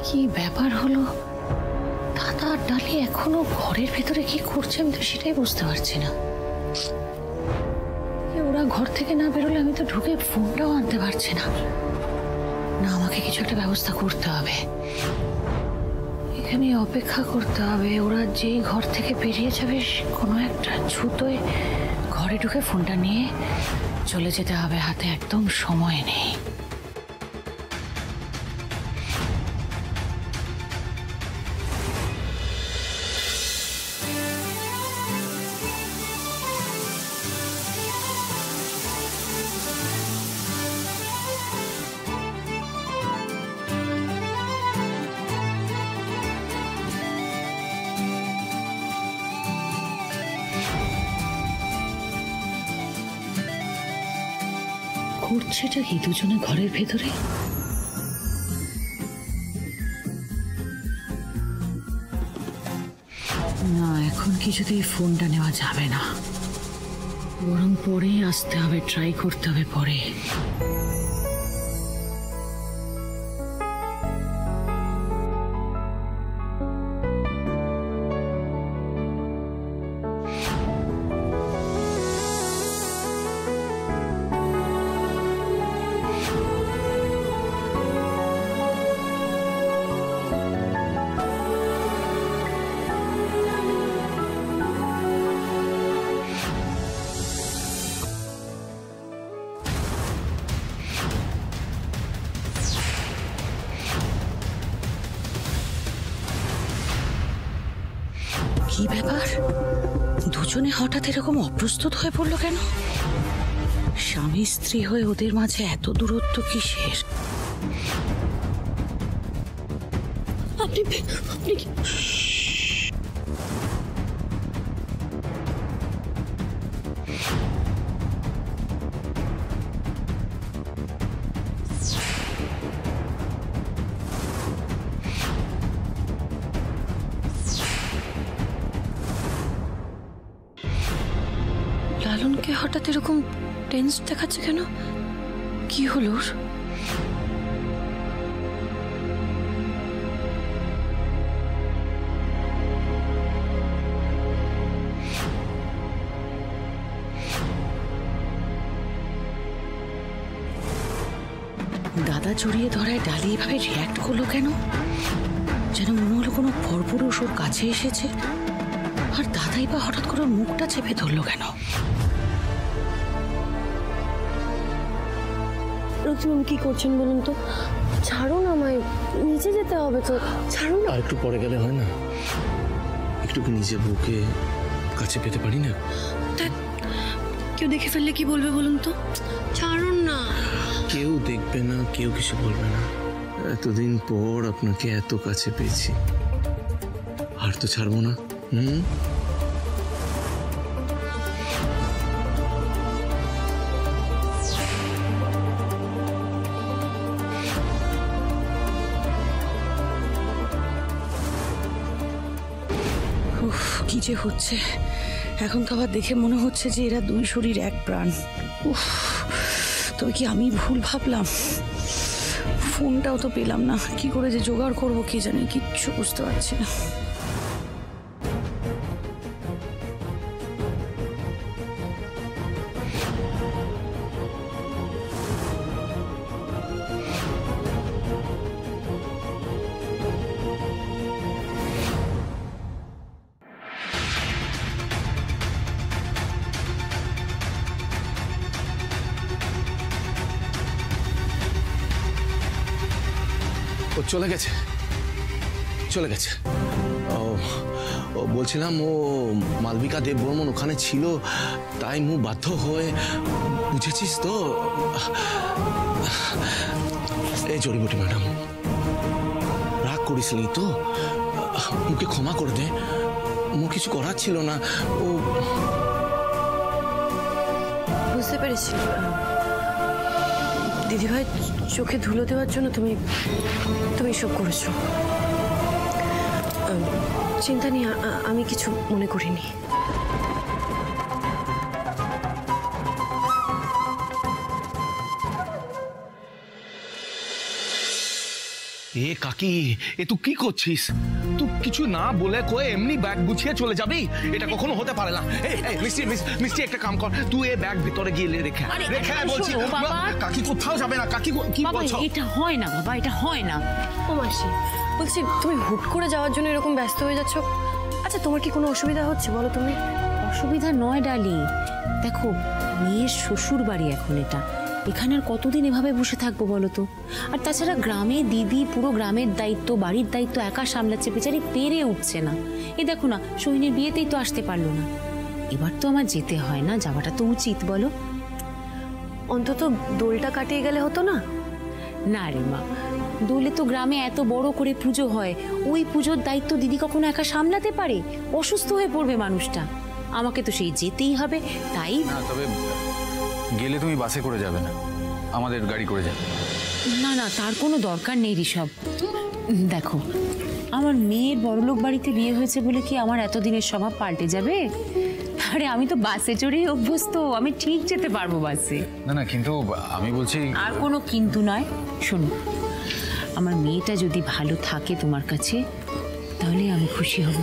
কি ব্যাপার হলো? দাদা আর ডালি এখনো ঘরের ভেতরে কি করছে আমি তো সেটাই বুঝতে পারছি না। ওরা ঘর থেকে না বেরোলে আমি তো ঢুকে ফোনটাও আনতে পারছি না। না, আমাকে কিছু একটা ব্যবস্থা করতে হবে, এখানে অপেক্ষা করতে হবে। ওরা যেই ঘর থেকে বেরিয়ে যাবে কোনো একটা ছুতোয় ঘরে ঢুকে ফোনটা নিয়ে চলে যেতে হবে, হাতে একদম সময় নেই। করছেটা কি দুজনে ঘরের ভেতরে? না, এখন কিছুতেই ফোনটা নেওয়া যাবে না, বরং পরেই আসতে হবে, ট্রাই করতে হবে পরে। কি ব্যাপার, দুজনে হঠাৎ এরকম অপ্রস্তুত হয়ে পড়লো কেন? স্বামী স্ত্রী হয়ে ওদের মাঝে এত দূরত্ব কিসের? আপনি লালনকে হঠাৎ এরকম টেন্স দেখাচ্ছে কেন? কি হলো? দাদা জড়িয়ে ধরায় ডালি এভাবে রিয়াক্ট করলো কেন? যেন মনে হলো কোনো পরপুরুষ ওর কাছে এসেছে। আর দাদাই বা হঠাৎ করে মুখটা চেপে ধরলো কেন? রক্তিম কি করছেন বলুন তো? ছাড়ুন আমায়, নিচে যেতে হবে তো, ছাড়ুন। আর একটু পরে গেলে হয় না? একটু নিজে বুকে কাছে পেতে পারি না? কেউ দেখে ফেললে কি বলবে বলুন তো? ছাড়ুন না। কেউ দেখবে না, কেউ কিছু বলবে না। এতদিন পর আপনাকে এত কাছে পেয়েছি, আর তো ছাড়বো না। কি যে হচ্ছে এখন, তো আবার দেখে মনে হচ্ছে যে এরা দুই শরীর এক প্রাণ। উফ, তবে কি আমি ভুল ভাবলাম? ফোনটাও তো পেলাম না, কি করে যে জোগাড় করবো কি জানি, কিচ্ছু বুঝতে পারছি না। ও চলে গেছে, চলে গেছে। ও বলছিলাম, ও মালবিকা দেববর্মন ওখানে ছিল, তাই মু বাধ্য হয়ে, বুঝেছিস তো? এই জড়িবুটি ম্যাডাম, রাগ করিসনি তো? মুকে ক্ষমা করে দে, মু কিছু করার ছিল না। ও বুঝতে পেরেছি দিদিভাই, চোখে ধুলো দেওয়ার জন্য তুমি এসব করেছো। চিন্তা নেই, আমি কিছু মনে করিনি। এ কাকি, এ তুই কি করছিস? তুই কিছু না বলে কয়ে এমনি ব্যাগ গুছিয়ে চলে যাবি? এটা কখনো হতে পারে না। এই মিষ্টি মিষ্টি একটা কাম কর, তুই এই ব্যাগ ভিতরে গিয়ে রেখে আয়। রেখে আয় বলছি। কাকি কোথাও যাবে না। কাকি কি বলছো? এটা হয় না বাবা, এটা হয় না। ও মাসি, বলছি তুমি হুট করে যাওয়ার জন্য এরকম ব্যস্ত হয়ে যাচ্ছ। আচ্ছা, তোমার কি কোনো অসুবিধা হচ্ছে বলো তুমি? অসুবিধা নয় ডালি, দেখো মেয়ের শ্বশুর বাড়ি এখন এটা, এখানে আর কতদিন এভাবে বসে থাকবো বলো তো? আর তাছাড়া গ্রামে দিদি পুরো গ্রামের দায়িত্ব, বাড়ির দায়িত্ব একা সামলাচ্ছে, বেচারি পেরে উঠছে না। এই দেখো না, সোহিনীর বিয়েতেই তো আসতে পারলো না। এবার তো আমার যেতে হয় না, যাওয়াটা তো উচিত বলো? অন্তত দোলটা কাটিয়ে গেলে হতো না? না রে মা, দোলে তো গ্রামে এত বড় করে পুজো হয়, ওই পুজোর দায়িত্ব দিদি কখনো একা সামলাতে পারে? অসুস্থ হয়ে পড়বে মানুষটা, আমাকে তো সেই যেতেই হবে। তাই না, তবে গেলে তুমি বাসে করে যাবে না, আমাদের গাড়ি করে যাবে। না না, তার কোনো দরকার নেই ঋষভ। দেখো, আমার মেয়ের বড়লোক বাড়িতে বিয়ে হয়েছে বলে কি আমার এতদিনের স্বভাব পাল্টে যাবে? আরে আমি তো বাসে চড়েই অভ্যস্ত, আমি ঠিক যেতে পারবো বাসে। না না, কিন্তু আমি বলছি আর কোনো কিন্তু নয়। শোনো, আমার মেয়েটা যদি ভালো থাকে তোমার কাছে, তাহলে আমি খুশি হব।